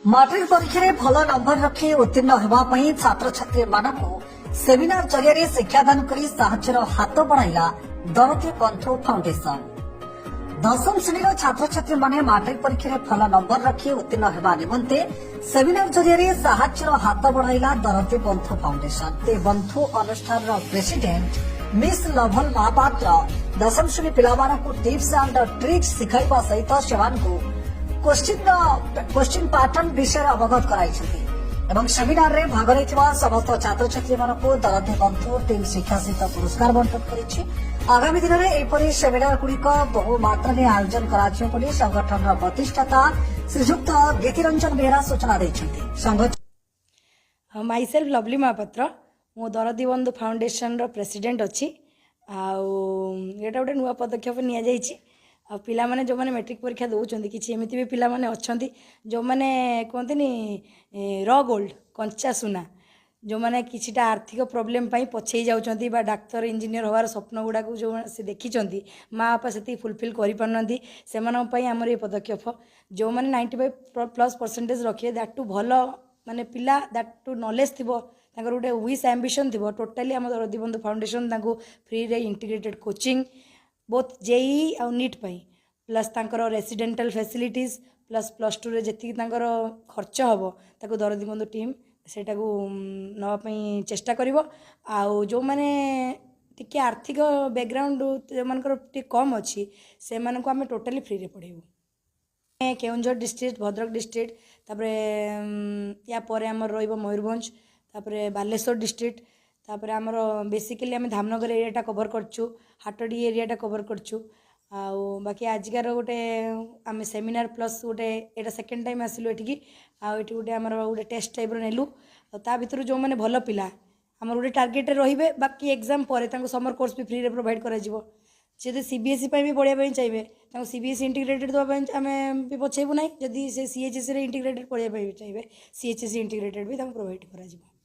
Matric परीक्षा रे भल नंबर रखी उत्तीर्ण होगापी छात्र छात्री मानक सेमिनार जरिए शिक्षादान कर साहाय्यर हाथ बढ़ाइला दरती बंधु फाउंडेशन। दशम श्रेणी छात्र छात्री माने मैट्रिक परीक्षा रे भल नंबर रखी उत्तीर्ण होगा निमंते सेमिनार जरिए साहाय्यर हाथ बढ़ाइला दरती बंधु फाउंडेशन। ते बंधु अनुष्ठान प्रेसिडेंट मिस लभल महापात्र दशम श्रेणी पिलामानकु टिप्स एंड ट्रिक्स शिखाइबा सहित सेमानकु क्वेश्चन पैटर्न विषय अवगत कराई सेमिनार रे भाग लेथिबा समस्त छात्र छात्री मानकु दरती बंधु टीम शिक्षा सहित पुरस्कार बंटन करिछि। आगामी दिन में एपरी सेमिनार गुड़िक बहु मात्रा में आयोजन कराଯିବ ବୋଲି संगठन प्रतिष्ठाता श्रीजुक्त गीतिरंजन बेहरा सूचना दैछन्ति। माई सेल्फ लवली महापात्र मो दरदी बंधु फाउंडेशन रो प्रेसिडेंट अच्छी आटा गोटे नुआ पदक्षेप नि जाइछि। आ पिला माने जो माने मैट्रिक परीक्षा दौरान किसी एमती भी पिला माने अच्छी जो माने कहते र गोल्ड कंचा सुना जो माने किछिटा आर्थिक प्रोब्लेम पाई पछई जाउछंती बा डाक्टर इंजीनियर होवार स्वप्न गुड़ाक जो से देखिछंती माँ बापा से फुलफिल करि पारनंती सेमानन पई हमर ये पदक्षेप जो माने 95+% रखिए दैट टू भल माने पिला दैट टू नॉलेज थिबो तांकर गोटे विश एम्बिशन थिबो टोटाली हम दरदी बंधु फाउंडेशन तांको फ्री रे इंटीग्रेटेड कोचिंग बोथ जेई आ नीट पाई प्लस तांकर रेसिडेंटल फैसिलिटीज प्लस टू रे जेति तांकर खर्च हबो ताको दरदी बंधु टीम सेटा को नवाई चेष्टा करिवो। आउ जो माने टिके आर्थिक बैकग्राउंड जो मानकर टिके कम अच्छी से माने को हमें टोटाली फ्री रे पढ़ेबो। केउंझर डिस्ट्रिक्ट भद्रक डिस्ट्रिक्ट तापरे या परे हमर रोइबो मयूरभंज तापरे बालेश्वर डिस्ट्रिक्ट तापरे हमर बेसिकली हमें धामनगर एरियाटा कवर करछु हाटडी एरियाटा कवर करछु। आउ बाकी आजिकार गोटे आम सेमिनार प्लस गोटे एटा सेकेंड टाइम आसिलु एठिकी आउ एठी गोटे हमर गोटे टेस्ट टाइप रो नेलु ता भितर जो माने भल पिला हमर गोटे टार्गेट रे रहिबे बाकी एग्जाम परे तांको समर कोर्स भी फ्री रे प्रोवाइड करा जिवो। जे सीबीएसई पई भी पढिया पई चाहिबे तांको सीबीएसई इंटीग्रेटेड दवा पई हमें भी पछेबु नै जदी से सीएचएसई रे इंटीग्रेटेड पढिया पई चाहिबे सीएचएसई इंटीग्रेटेड भी तांको प्रोवाइड करा जिवो।